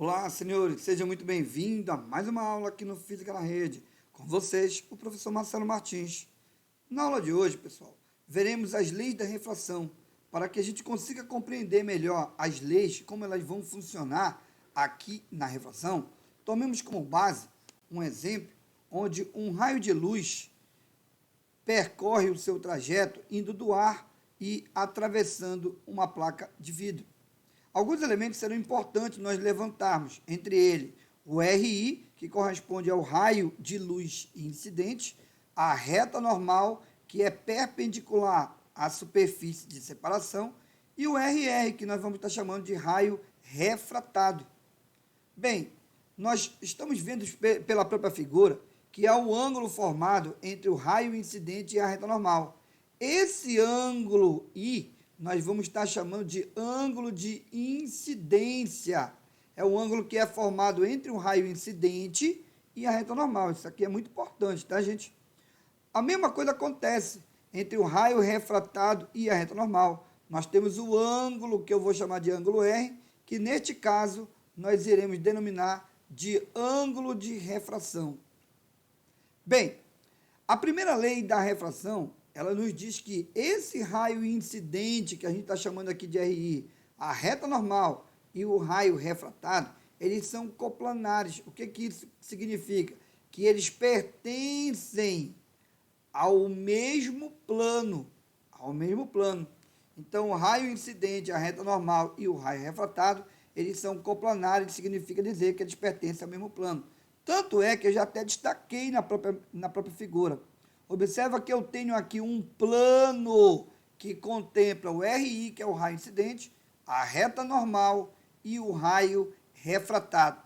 Olá, senhores, sejam muito bem-vindos a mais uma aula aqui no Física na Rede. Com vocês, o professor Marcelo Martins. Na aula de hoje, pessoal, veremos as leis da refração, para que a gente consiga compreender melhor as leis, como elas vão funcionar aqui na refração. Tomemos como base um exemplo onde um raio de luz percorre o seu trajeto indo do ar e atravessando uma placa de vidro. Alguns elementos serão importantes nós levantarmos, entre eles o RI, que corresponde ao raio de luz incidente, a reta normal, que é perpendicular à superfície de separação, e o RR, que nós vamos estar chamando de raio refratado. Bem, nós estamos vendo pela própria figura que há um ângulo formado entre o raio incidente e a reta normal. Esse ângulo I nós vamos estar chamando de ângulo de incidência. É o ângulo que é formado entre o raio incidente e a reta normal. Isso aqui é muito importante, tá, gente? A mesma coisa acontece entre o raio refratado e a reta normal. Nós temos o ângulo, que eu vou chamar de ângulo R, que neste caso nós iremos denominar de ângulo de refração. Bem, a primeira lei da refração, ela nos diz que esse raio incidente, que a gente está chamando aqui de RI, a reta normal e o raio refratado, eles são coplanares. O que isso significa? Que eles pertencem ao mesmo plano. Então, o raio incidente, a reta normal e o raio refratado, eles são coplanares, significa dizer que eles pertencem ao mesmo plano. Tanto é que eu já até destaquei na própria figura. Observa que eu tenho aqui um plano que contempla o RI, que é o raio incidente, a reta normal e o raio refratado.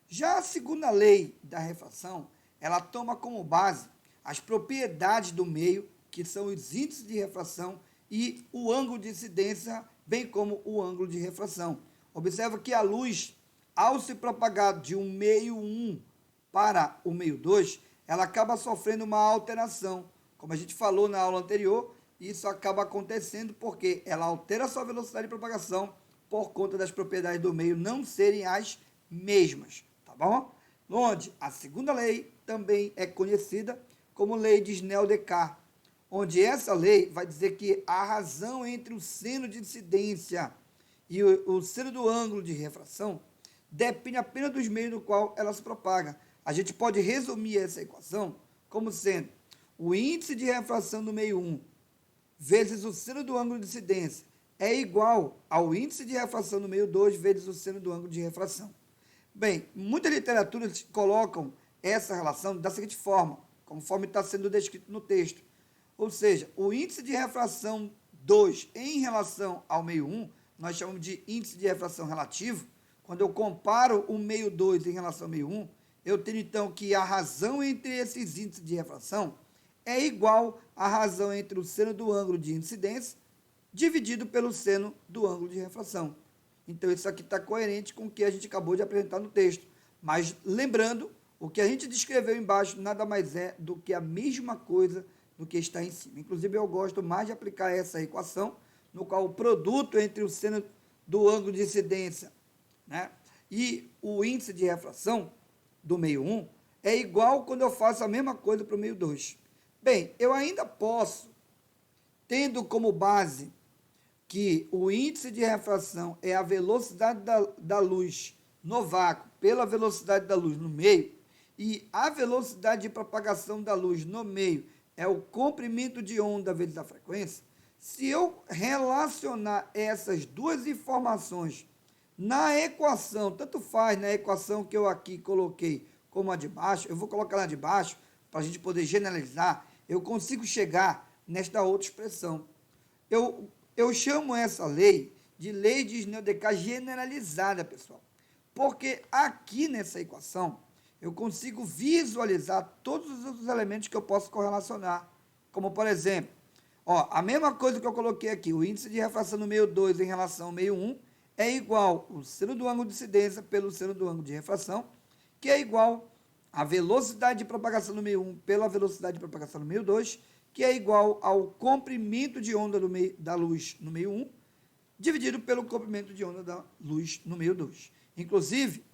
Já a segunda lei da refração, ela toma como base as propriedades do meio, que são os índices de refração e o ângulo de incidência, bem como o ângulo de refração. Observa que a luz, ao se propagar de um meio 1 para o meio 2, ela acaba sofrendo uma alteração. Como a gente falou na aula anterior, isso acaba acontecendo porque ela altera a sua velocidade de propagação por conta das propriedades do meio não serem as mesmas, tá bom? Onde a segunda lei também é conhecida como lei de Snell-Descartes, onde essa lei vai dizer que a razão entre o seno de incidência e o seno do ângulo de refração depende apenas dos meios no qual ela se propaga. A gente pode resumir essa equação como sendo o índice de refração do meio 1 vezes o seno do ângulo de incidência é igual ao índice de refração do meio 2 vezes o seno do ângulo de refração. Bem, muitas literaturas colocam essa relação da seguinte forma, conforme está sendo descrito no texto. Ou seja, o índice de refração 2 em relação ao meio 1, nós chamamos de índice de refração relativo. Quando eu comparo o meio 2 em relação ao meio 1, eu tenho então que a razão entre esses índices de refração é igual à razão entre o seno do ângulo de incidência dividido pelo seno do ângulo de refração. Então, isso aqui está coerente com o que a gente acabou de apresentar no texto. Mas, lembrando, o que a gente descreveu embaixo nada mais é do que a mesma coisa do que está em cima. Inclusive, eu gosto mais de aplicar essa equação, no qual o produto entre o seno do ângulo de incidência, né, e o índice de refração do meio 1 é igual quando eu faço a mesma coisa para o meio 2. Bem, eu ainda posso, tendo como base que o índice de refração é a velocidade da luz no vácuo pela velocidade da luz no meio, e a velocidade de propagação da luz no meio é o comprimento de onda vezes a frequência, se eu relacionar essas duas informações na equação, tanto faz na equação que eu aqui coloquei como a de baixo, eu vou colocar lá de baixo para a gente poder generalizar, eu consigo chegar nesta outra expressão. Eu chamo essa lei de Snell-Descartes generalizada, pessoal, porque aqui nessa equação eu consigo visualizar todos os outros elementos que eu posso correlacionar, como por exemplo, a mesma coisa que eu coloquei aqui, o índice de refração no meio 2 em relação ao meio 1 é igual o seno do ângulo de incidência pelo seno do ângulo de refração, que é igual a velocidade de propagação no meio 1 pela velocidade de propagação no meio 2, que é igual ao comprimento de onda da luz no meio 1, dividido pelo comprimento de onda da luz no meio 2. Inclusive,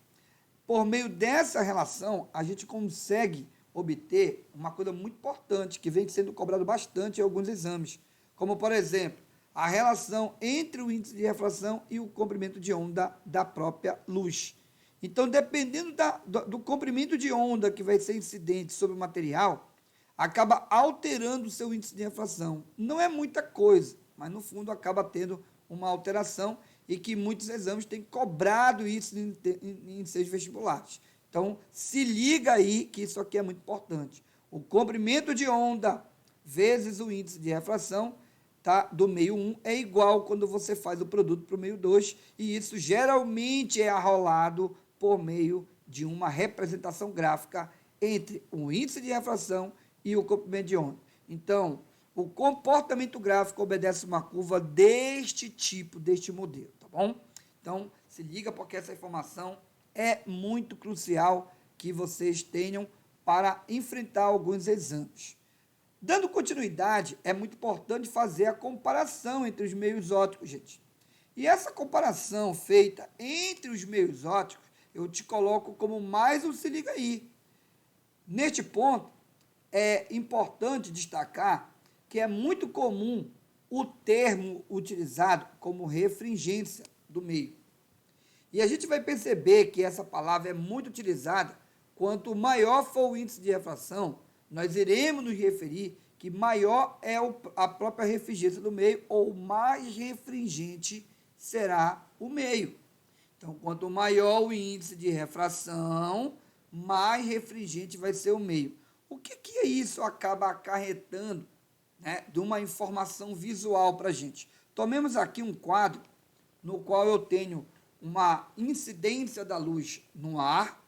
por meio dessa relação, a gente consegue obter uma coisa muito importante, que vem sendo cobrado bastante em alguns exames, como, por exemplo, a relação entre o índice de refração e o comprimento de onda da própria luz. Então, dependendo do comprimento de onda que vai ser incidente sobre o material, acaba alterando o seu índice de refração. Não é muita coisa, mas no fundo acaba tendo uma alteração e que muitos exames têm cobrado isso em seus vestibulares. Então, se liga aí que isso aqui é muito importante. O comprimento de onda vezes o índice de refração, tá, do meio 1 é igual quando você faz o produto para o meio 2, e isso geralmente é arrolado por meio de uma representação gráfica entre o índice de refração e o comprimento de onda. Então, o comportamento gráfico obedece uma curva deste tipo, deste modelo, tá bom? Então, se liga porque essa informação é muito crucial que vocês tenham para enfrentar alguns exames. Dando continuidade, é muito importante fazer a comparação entre os meios ópticos, gente. E essa comparação feita entre os meios ópticos, eu te coloco como mais um se liga aí. Neste ponto, é importante destacar que é muito comum o termo utilizado como refringência do meio. E a gente vai perceber que essa palavra é muito utilizada. Quanto maior for o índice de refração, nós iremos nos referir que maior é a própria refringência do meio, ou mais refringente será o meio. Então, quanto maior o índice de refração, mais refringente vai ser o meio. O que isso acaba acarretando, né, de uma informação visual para a gente? Tomemos aqui um quadro no qual eu tenho uma incidência da luz no ar,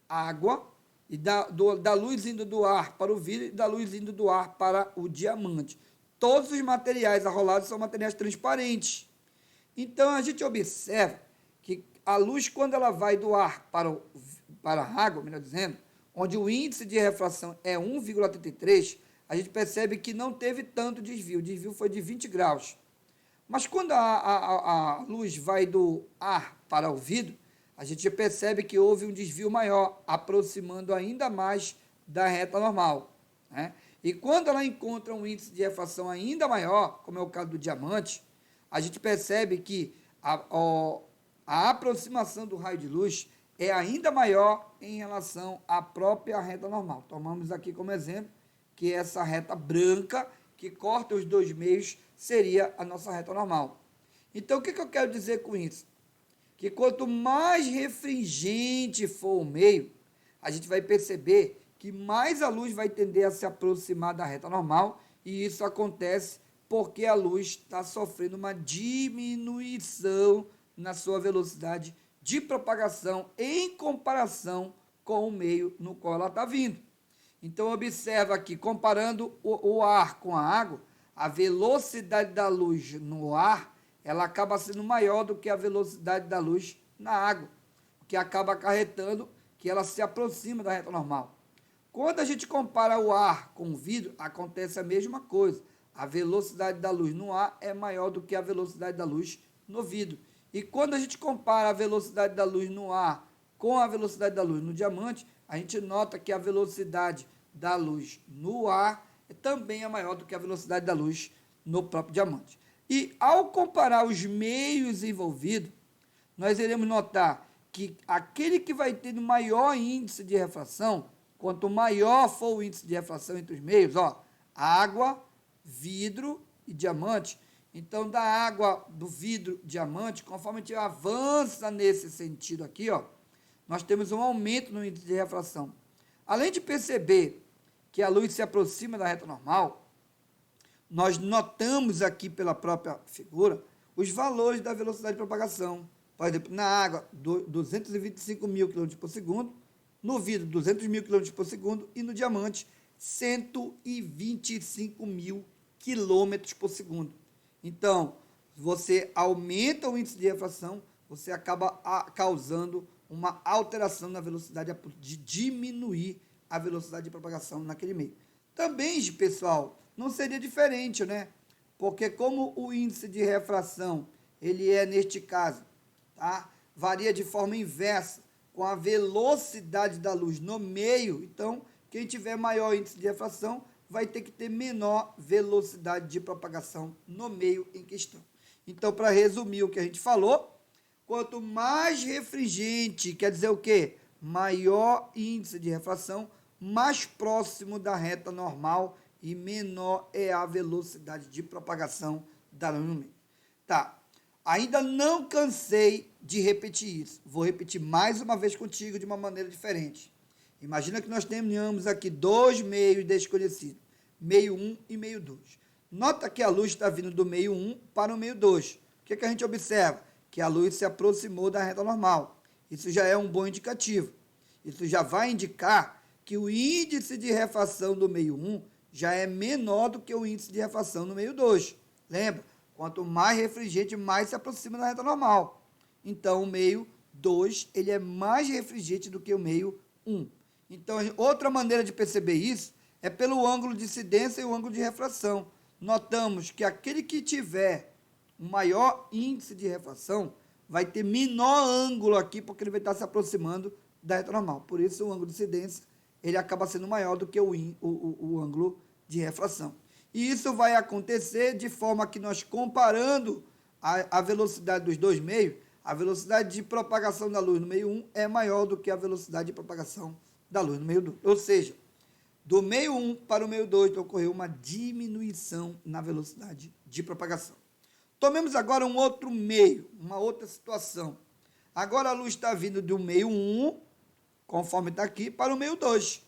água, e da luz indo do ar para o vidro e da luz indo do ar para o diamante. Todos os materiais arrolados são materiais transparentes. Então, a gente observa que a luz, quando ela vai do ar para a água, melhor dizendo, onde o índice de refração é 1,33, a gente percebe que não teve tanto desvio. O desvio foi de 20 graus. Mas quando a luz vai do ar para o vidro, a gente percebe que houve um desvio maior, aproximando ainda mais da reta normal, né? E quando ela encontra um índice de refração ainda maior, como é o caso do diamante, a gente percebe que a aproximação do raio de luz é ainda maior em relação à própria reta normal. Tomamos aqui como exemplo que essa reta branca, que corta os dois meios, seria a nossa reta normal. Então, o que eu quero dizer com isso? Que quanto mais refringente for o meio, a gente vai perceber que mais a luz vai tender a se aproximar da reta normal, e isso acontece porque a luz está sofrendo uma diminuição na sua velocidade de propagação em comparação com o meio no qual ela está vindo. Então, observa aqui, comparando o ar com a água, a velocidade da luz no ar, ela acaba sendo maior do que a velocidade da luz na água, o que acaba acarretando que ela se aproxima da reta normal. Quando a gente compara o ar com o vidro, acontece a mesma coisa. A velocidade da luz no ar é maior do que a velocidade da luz no vidro. E quando a gente compara a velocidade da luz no ar com a velocidade da luz no diamante, a gente nota que a velocidade da luz no ar também é maior do que a velocidade da luz no próprio diamante. E ao comparar os meios envolvidos, nós iremos notar que aquele que vai ter maior índice de refração, quanto maior for o índice de refração entre os meios, água, vidro e diamante. Então, da água, do vidro, diamante, conforme a gente avança nesse sentido aqui, nós temos um aumento no índice de refração. Além de perceber que a luz se aproxima da reta normal, nós notamos aqui pela própria figura os valores da velocidade de propagação. Por exemplo, na água, 225 mil km por segundo, no vidro, 200 mil km por segundo, e no diamante, 125 mil km por segundo. Então, você aumenta o índice de refração, você acaba causando uma alteração na velocidade, de diminuir a velocidade de propagação naquele meio. Também, pessoal, não seria diferente, né? Porque como o índice de refração, ele é, neste caso, tá, varia de forma inversa com a velocidade da luz no meio, então quem tiver maior índice de refração vai ter que ter menor velocidade de propagação no meio em questão. Então, para resumir o que a gente falou, quanto mais refringente, quer dizer o quê? Maior índice de refração, mais próximo da reta normal e menor é a velocidade de propagação da luz no meio. Tá, ainda não cansei de repetir isso. Vou repetir mais uma vez contigo de uma maneira diferente. Imagina que nós tenhamos aqui dois meios desconhecidos, meio 1 e meio 2. Nota que a luz está vindo do meio 1 para o meio 2. O que a gente observa? Que a luz se aproximou da reta normal. Isso já é um bom indicativo. Isso já vai indicar que o índice de refração do meio 1 já é menor do que o índice de refração no meio 2. Lembra? Quanto mais refringente, mais se aproxima da reta normal. Então, o meio 2 ele é mais refringente do que o meio 1. Então, outra maneira de perceber isso é pelo ângulo de incidência e o ângulo de refração. Notamos que aquele que tiver um maior índice de refração vai ter menor ângulo aqui, porque ele vai estar se aproximando da reta normal. Por isso, o ângulo de incidência ele acaba sendo maior do que o ângulo de refração. E isso vai acontecer de forma que nós, comparando a velocidade dos dois meios, a velocidade de propagação da luz no meio 1 é maior do que a velocidade de propagação da luz no meio 2. Ou seja, do meio 1 para o meio 2 ocorreu uma diminuição na velocidade de propagação. Tomemos agora um outro meio, uma outra situação. Agora a luz está vindo do meio 1, conforme está aqui, para o meio 2.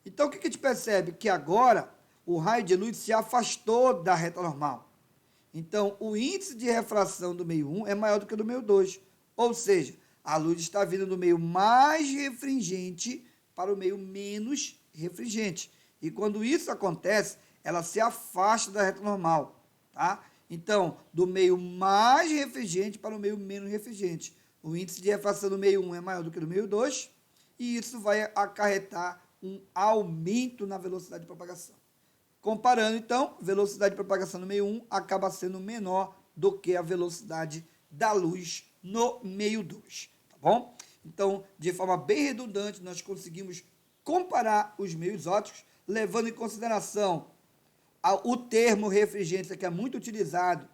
Então o que a gente percebe? Que agora o raio de luz se afastou da reta normal. Então o índice de refração do meio 1 é maior do que o do meio 2. Ou seja, a luz está vindo do meio mais refringente para o meio menos refringente. E quando isso acontece, ela se afasta da reta normal, tá? Então, do meio mais refringente para o meio menos refringente. O índice de refração do meio 1 é maior do que do meio 2, e isso vai acarretar um aumento na velocidade de propagação. Comparando, então, velocidade de propagação no meio 1 acaba sendo menor do que a velocidade da luz no meio 2, tá bom? Então, de forma bem redundante, nós conseguimos comparar os meios ópticos, levando em consideração o termo refringência, que é muito utilizado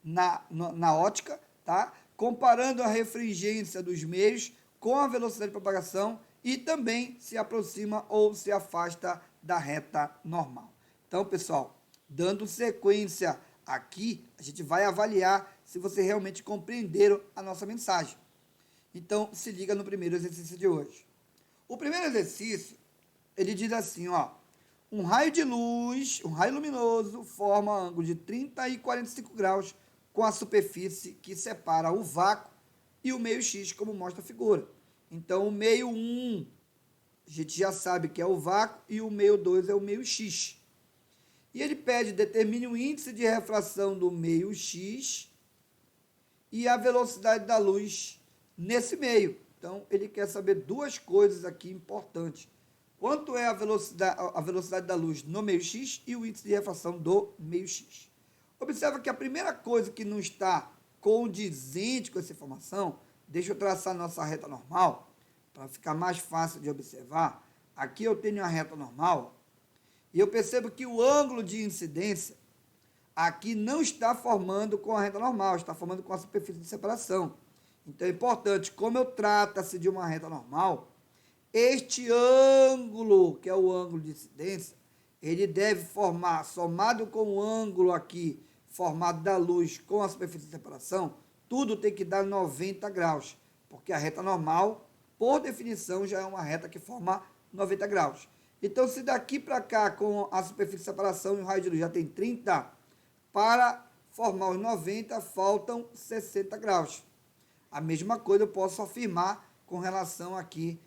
na ótica, tá? Comparando a refringência dos meios com a velocidade de propagação e também se aproxima ou se afasta da reta normal. Então, pessoal, dando sequência aqui, a gente vai avaliar se vocês realmente compreenderam a nossa mensagem. Então, se liga no primeiro exercício de hoje. O primeiro exercício, ele diz assim, ó, um raio de luz, um raio luminoso, forma ângulo de 30 e 45 graus com a superfície que separa o vácuo e o meio X, como mostra a figura. Então, o meio 1, a gente já sabe que é o vácuo, e o meio 2 é o meio X. E ele pede, determine o índice de refração do meio X e a velocidade da luz nesse meio. Então, ele quer saber duas coisas aqui importantes. Quanto é a velocidade da luz no meio X e o índice de refração do meio X. Observa que a primeira coisa que não está condizente com essa informação, deixa eu traçar nossa reta normal, para ficar mais fácil de observar. Aqui eu tenho a reta normal, e eu percebo que o ângulo de incidência aqui não está formando com a reta normal, está formando com a superfície de separação. Então é importante, como eu trata-se de uma reta normal, este ângulo, que é o ângulo de incidência, ele deve formar, somado com o ângulo aqui, formado da luz com a superfície de separação, tudo tem que dar 90 graus, porque a reta normal, por definição, já é uma reta que forma 90 graus. Então, se daqui para cá, com a superfície de separação e o raio de luz já tem 30, para formar os 90, faltam 60 graus. A mesma coisa eu posso afirmar com relação aqui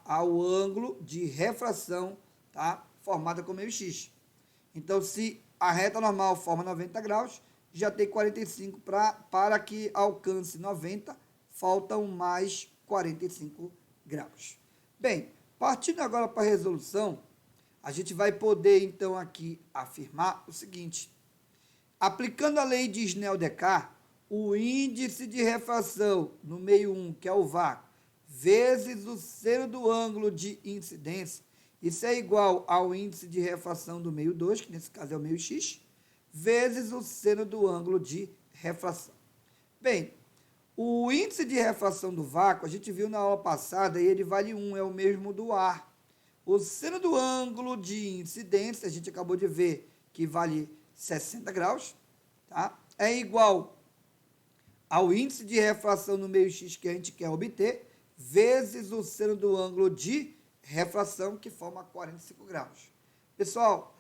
ao ângulo de refração, tá? Formada com meio X. Então, se a reta normal forma 90 graus, já tem 45 para que alcance 90, faltam mais 45 graus. Bem, partindo agora para a resolução, a gente vai poder, então, aqui afirmar o seguinte. Aplicando a lei de Snell-Descartes, o índice de refração no meio 1, que é o vácuo, vezes o seno do ângulo de incidência, isso é igual ao índice de refração do meio 2, que nesse caso é o meio x, vezes o seno do ângulo de refração. Bem, o índice de refração do vácuo, a gente viu na aula passada, e ele vale 1, é o mesmo do ar. O seno do ângulo de incidência, a gente acabou de ver que vale 60 graus, tá? É igual ao índice de refração no meio x que a gente quer obter, vezes o seno do ângulo de refração, que forma 45 graus. Pessoal,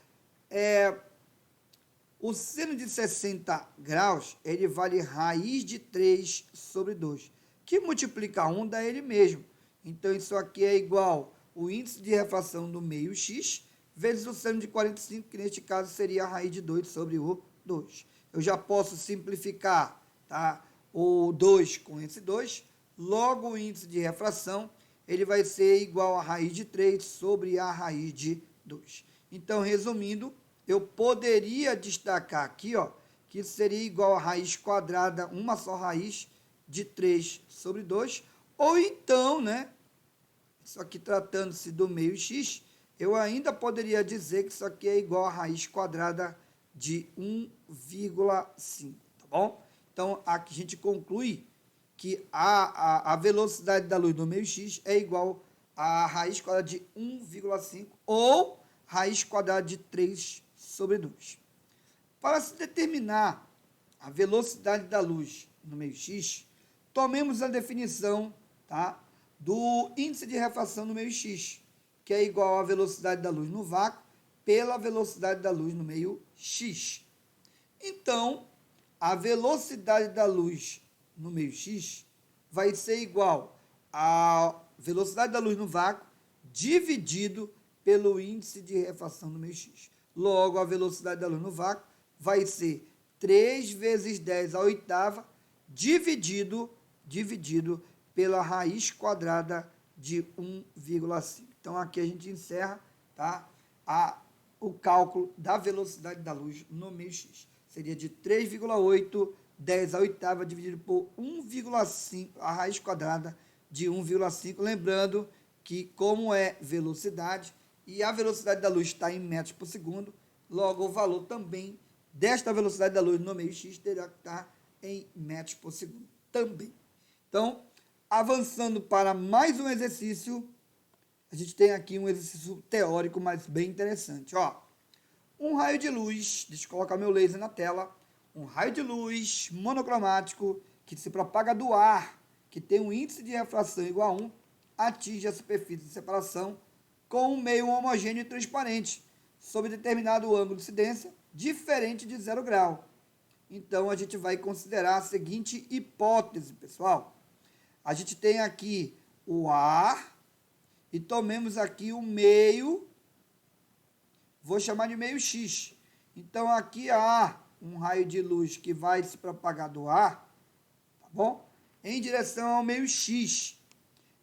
o seno de 60 graus, ele vale raiz de 3 sobre 2, que multiplica 1 dá ele mesmo. Então, isso aqui é igual o índice de refração do meio x, vezes o seno de 45, que neste caso seria a raiz de 2 sobre o 2. Eu já posso simplificar, tá, o 2 com esse 2, logo o índice de refração, ele vai ser igual a raiz de 3 sobre a raiz de 2. Então, resumindo, eu poderia destacar aqui, ó, que isso seria igual a raiz quadrada, uma só raiz de 3 sobre 2, ou então, né, isso aqui tratando-se do meio x, eu ainda poderia dizer que isso aqui é igual a raiz quadrada de 1,5, tá bom? Então, aqui a gente conclui que a velocidade da luz no meio x é igual a raiz quadrada de 1,5 ou raiz quadrada de 3 sobre 2. Para se determinar a velocidade da luz no meio x, tomemos a definição, tá, do índice de refração no meio x, que é igual à velocidade da luz no vácuo pela velocidade da luz no meio x. Então, a velocidade da luz no meio x vai ser igual à velocidade da luz no vácuo dividido pelo índice de refração no meio x. Logo, a velocidade da luz no vácuo vai ser 3 vezes 10 à oitava dividido pela raiz quadrada de 1,5. Então, aqui a gente encerra, tá, o cálculo da velocidade da luz no meio x. Seria de 3,8, 10 à oitava dividido por 1,5, a raiz quadrada de 1,5. Lembrando que, como é velocidade, e a velocidade da luz está em metros por segundo, logo o valor também desta velocidade da luz no meio x terá que estar em metros por segundo também. Então, avançando para mais um exercício, a gente tem aqui um exercício teórico, mas bem interessante. Ó, um raio de luz, deixa eu colocar meu laser na tela, um raio de luz monocromático que se propaga do ar, que tem um índice de refração igual a 1, atinge a superfície de separação com um meio homogêneo e transparente, sob determinado ângulo de incidência diferente de 0 grau. Então, a gente vai considerar a seguinte hipótese, pessoal. A gente tem aqui o ar e tomemos aqui o meio, vou chamar de meio x. Então, aqui há um raio de luz que vai se propagar do ar, tá bom? Em direção ao meio x.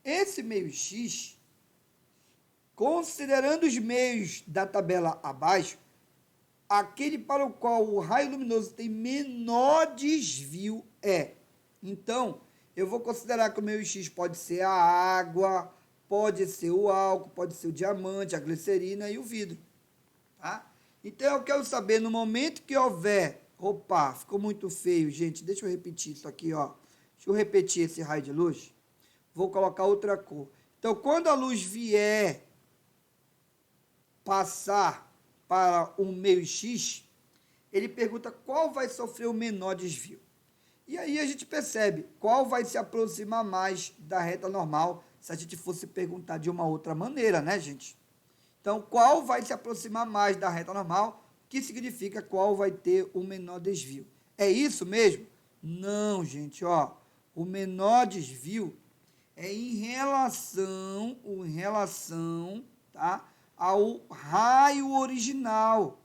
Esse meio x, considerando os meios da tabela abaixo, aquele para o qual o raio luminoso tem menor desvio é. Então, eu vou considerar que o meio x pode ser a água, pode ser o álcool, pode ser o diamante, a glicerina e o vidro. Tá? Então, eu quero saber, no momento que houver... Opa, ficou muito feio, gente. Deixa eu repetir isso aqui, ó. Deixa eu repetir esse raio de luz. Vou colocar outra cor. Então, quando a luz vier passar para o meio x, ele pergunta qual vai sofrer o menor desvio. E aí a gente percebe qual vai se aproximar mais da reta normal, se a gente fosse perguntar de uma outra maneira, né, gente? Então, qual vai se aproximar mais da reta normal, que significa qual vai ter o menor desvio. É isso mesmo? Não, gente, ó. O menor desvio é em relação, tá, ao raio original.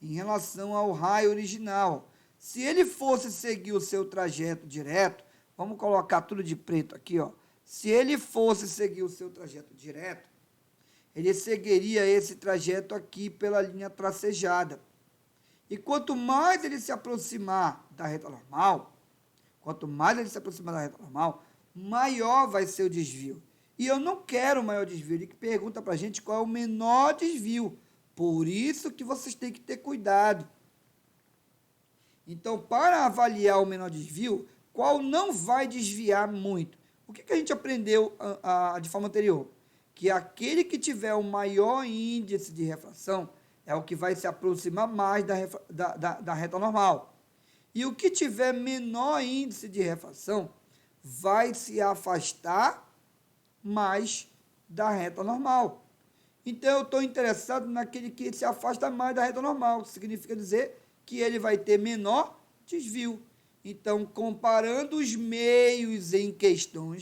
Em relação ao raio original. Se ele fosse seguir o seu trajeto direto, vamos colocar tudo de preto aqui, ó. Se ele fosse seguir o seu trajeto direto, ele seguiria esse trajeto aqui pela linha tracejada. E quanto mais ele se aproximar da reta normal, Quanto mais ele se aproxima da reta normal, maior vai ser o desvio. E eu não quero o maior desvio. Ele pergunta para a gente qual é o menor desvio. Por isso que vocês têm que ter cuidado. Então, para avaliar o menor desvio, qual não vai desviar muito? O que a gente aprendeu de forma anterior? Que aquele que tiver o maior índice de refração é o que vai se aproximar mais da reta normal. E o que tiver menor índice de refração vai se afastar mais da reta normal. Então, eu estou interessado naquele que se afasta mais da reta normal, que significa dizer que ele vai ter menor desvio. Então, comparando os meios em questão,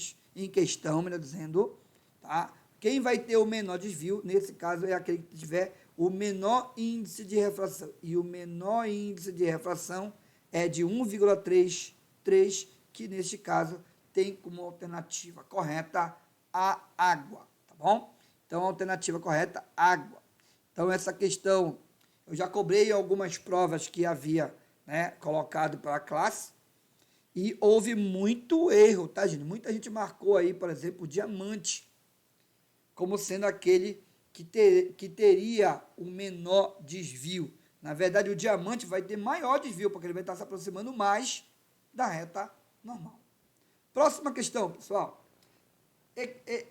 melhor dizendo, tá? Quem vai ter o menor desvio, nesse caso, é aquele que tiver o menor índice de refração. E o menor índice de refração é de 1,33, que neste caso tem como alternativa correta a água, tá bom? Então, a alternativa correta, água. Então, essa questão, eu já cobrei algumas provas que havia, né, colocado para a classe, e houve muito erro, tá, gente? Muita gente marcou aí, por exemplo, o diamante, como sendo aquele que teria o menor desvio. Na verdade, o diamante vai ter maior desvio, porque ele vai estar se aproximando mais da reta normal. Próxima questão, pessoal.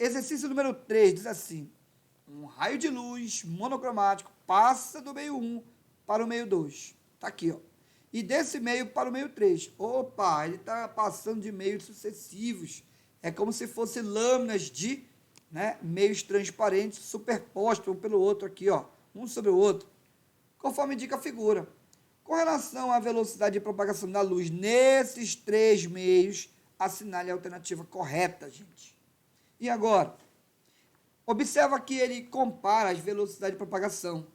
Exercício número 3 diz assim: um raio de luz monocromático passa do meio 1 para o meio 2. Está aqui, ó. E desse meio para o meio 3. Opa, ele está passando de meios sucessivos. É como se fossem lâminas de, né, meios transparentes superpostos um pelo outro aqui, ó, um sobre o outro, conforme indica a figura. Com relação à velocidade de propagação da luz nesses três meios, assinale a alternativa correta, gente. E agora? Observa que ele compara as velocidades de propagação.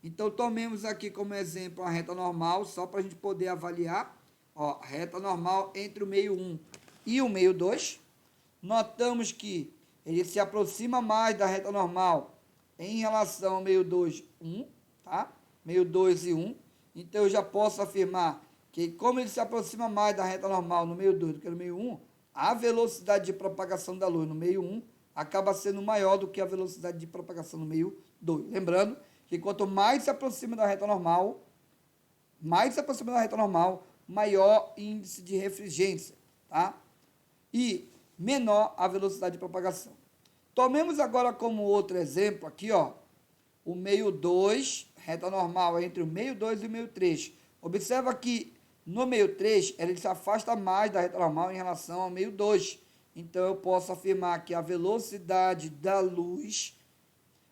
Então, tomemos aqui como exemplo a reta normal, só para a gente poder avaliar. Ó, reta normal entre o meio 1 e o meio 2. Notamos que ele se aproxima mais da reta normal em relação ao meio 2, 1, tá? Meio 2 e 1. Então, eu já posso afirmar que, como ele se aproxima mais da reta normal no meio 2 do que no meio 1, a velocidade de propagação da luz no meio 1 acaba sendo maior do que a velocidade de propagação no meio 2. Lembrando que quanto mais se aproxima da reta normal, maior índice de refringência, tá? E menor a velocidade de propagação. Tomemos agora como outro exemplo aqui, ó, o meio 2, reta normal entre o meio 2 e o meio 3. Observa que no meio 3, ele se afasta mais da reta normal em relação ao meio 2. Então, eu posso afirmar que a velocidade da luz,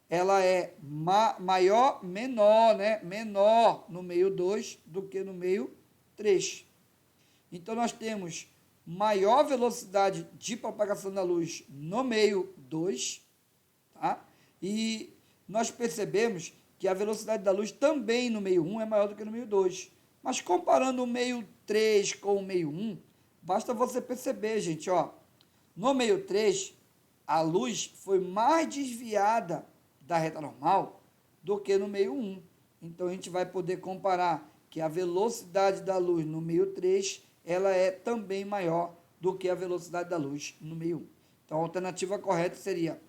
ela é menor no meio 2 do que no meio 3. Então, nós temos maior velocidade de propagação da luz no meio 2, tá? E nós percebemos que a velocidade da luz também no meio 1 é maior do que no meio 2. Mas comparando o meio 3 com o meio 1, basta você perceber, gente, ó, no meio 3, a luz foi mais desviada da reta normal do que no meio 1. Então, a gente vai poder comparar que a velocidade da luz no meio 3, ela é também maior do que a velocidade da luz no meio 1. Então, a alternativa correta seria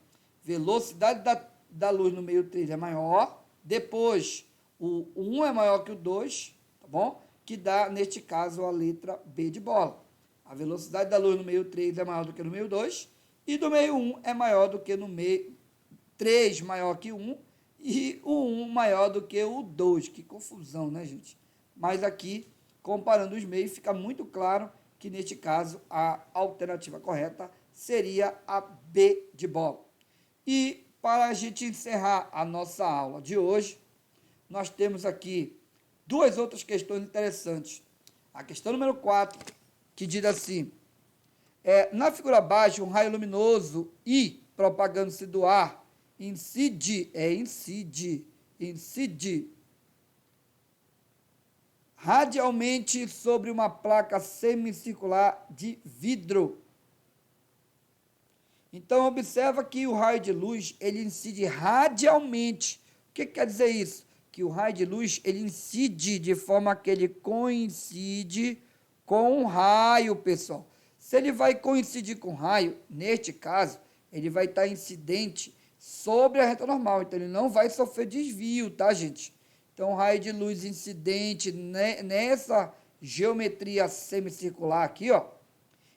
velocidade da luz no meio 3 é maior, depois o 1 é maior que o 2, tá bom? Que dá, neste caso, a letra B de bola. A velocidade da luz no meio 3 é maior do que no meio 2, e do meio 1 é maior do que no meio 3 maior que 1, e o 1 maior do que o 2. Que confusão, né, gente? Mas aqui, comparando os meios, fica muito claro que, neste caso, a alternativa correta seria a B de bola. E, para a gente encerrar a nossa aula de hoje, nós temos aqui duas outras questões interessantes. A questão número 4, que diz assim: na figura abaixo, um raio luminoso I, propagando-se do ar, incide radialmente sobre uma placa semicircular de vidro. Então, observa que o raio de luz, ele incide radialmente. O que quer dizer isso? Que o raio de luz, ele incide de forma que ele coincide com um raio, pessoal. Se ele vai coincidir com raio, neste caso, ele vai estar incidente sobre a reta normal, então ele não vai sofrer desvio, tá, gente? Então, raio de luz incidente nessa geometria semicircular aqui, ó,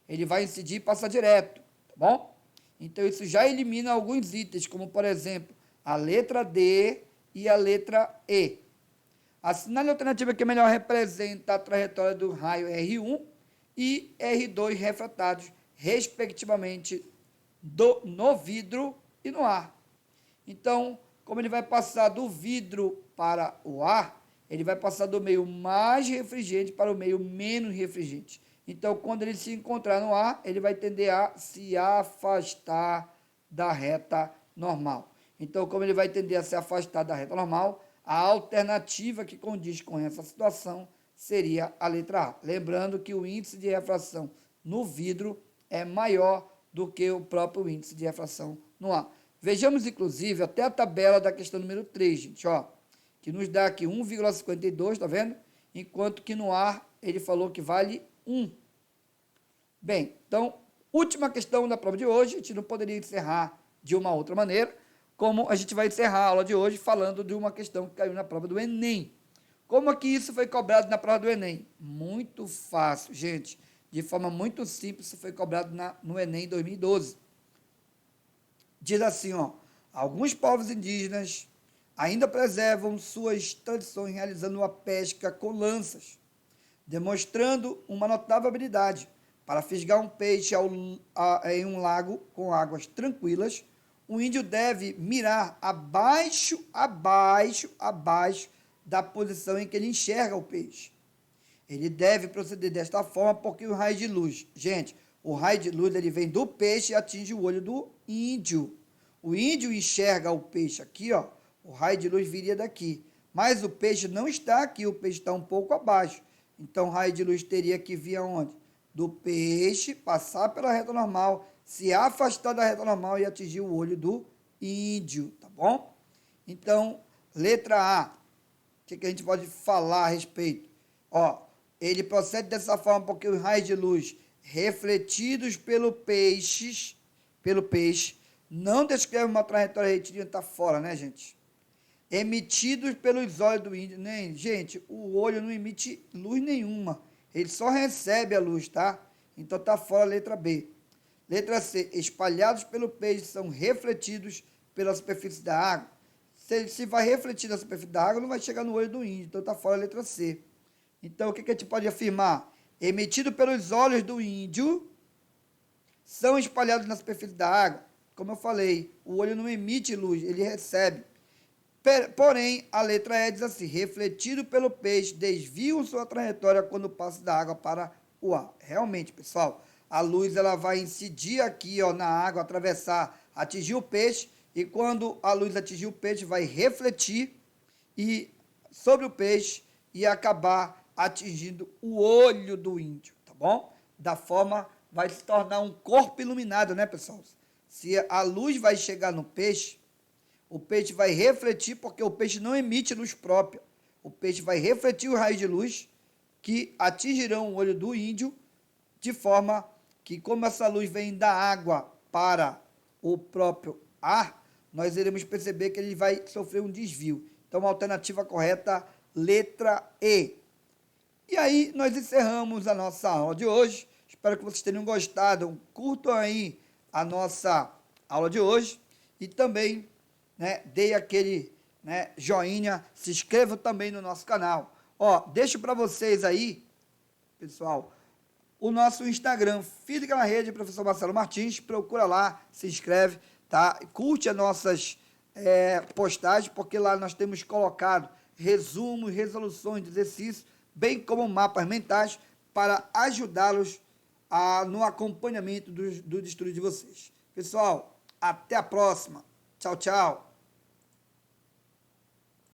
ele vai incidir e passar direto, tá bom? Então, isso já elimina alguns itens, como, por exemplo, a letra D e a letra E. A sinal alternativa que melhor representa a trajetória do raio R1 e R2 refratados, respectivamente, no vidro e no ar. Então, como ele vai passar do vidro para o ar, ele vai passar do meio mais refrigerante para o meio menos refrigerante. Então, quando ele se encontrar no ar, ele vai tender a se afastar da reta normal. Então, como ele vai tender a se afastar da reta normal, a alternativa que condiz com essa situação seria a letra A. Lembrando que o índice de refração no vidro é maior do que o próprio índice de refração no ar. Vejamos, inclusive, até a tabela da questão número 3, gente, ó, que nos dá aqui 1,52, tá vendo? Enquanto que no ar ele falou que vale 1. Bem, então, última questão da prova de hoje, a gente não poderia encerrar de uma outra maneira, como a gente vai encerrar a aula de hoje falando de uma questão que caiu na prova do Enem. Como é que isso foi cobrado na prova do Enem? Muito fácil, gente. De forma muito simples, isso foi cobrado no Enem 2012. Diz assim, ó, alguns povos indígenas ainda preservam suas tradições realizando a pesca com lanças, demonstrando uma notável habilidade para fisgar um peixe em um lago com águas tranquilas. O índio deve mirar abaixo da posição em que ele enxerga o peixe. Ele deve proceder desta forma porque o raio de luz, gente, o raio de luz ele vem do peixe e atinge o olho do índio. O índio enxerga o peixe aqui, ó, o raio de luz viria daqui. Mas o peixe não está aqui, o peixe está um pouco abaixo. Então o raio de luz teria que vir aonde? Do peixe, passar pela reta normal, se afastar da reta normal e atingir o olho do índio, tá bom? Então, letra A, o que a gente pode falar a respeito? Ó, ele procede dessa forma porque os raios de luz refletidos pelo peixe, não descrevem uma trajetória retilínea, tá fora, né, gente? Emitidos pelos olhos do índio, né? Gente, o olho não emite luz nenhuma, ele só recebe a luz, tá? Então tá fora a letra B. Letra C, espalhados pelo peixe, são refletidos pela superfície da água. Se vai refletir na superfície da água, não vai chegar no olho do índio, então está fora a letra C. Então, o que a gente pode afirmar? Emitido pelos olhos do índio, são espalhados na superfície da água. Como eu falei, o olho não emite luz, ele recebe. Porém, a letra E diz assim, refletido pelo peixe, desviam sua trajetória quando passa da água para o ar. Realmente, pessoal, a luz ela vai incidir aqui, ó, na água, atravessar, atingir o peixe, e quando a luz atingir o peixe, vai refletir sobre o peixe e acabar atingindo o olho do índio, tá bom? Da forma, vai se tornar um corpo iluminado, né, pessoal? Se a luz vai chegar no peixe, o peixe vai refletir, porque o peixe não emite luz própria. O peixe vai refletir o raio de luz que atingirão o olho do índio, de forma que, como essa luz vem da água para o próprio ar, nós iremos perceber que ele vai sofrer um desvio. Então, a alternativa correta, letra E. E aí, nós encerramos a nossa aula de hoje. Espero que vocês tenham gostado. Curtam aí a nossa aula de hoje. E também, né, dê aquele, né, joinha. Se inscrevam também no nosso canal. Ó, deixo para vocês aí, pessoal, o nosso Instagram, Física na Rede, professor Marcelo Martins. Procura lá, se inscreve, tá? Curte as nossas postagens, porque lá nós temos colocado resumos, resoluções de exercícios, bem como mapas mentais, para ajudá-los no acompanhamento do estudo de vocês. Pessoal, até a próxima. Tchau, tchau.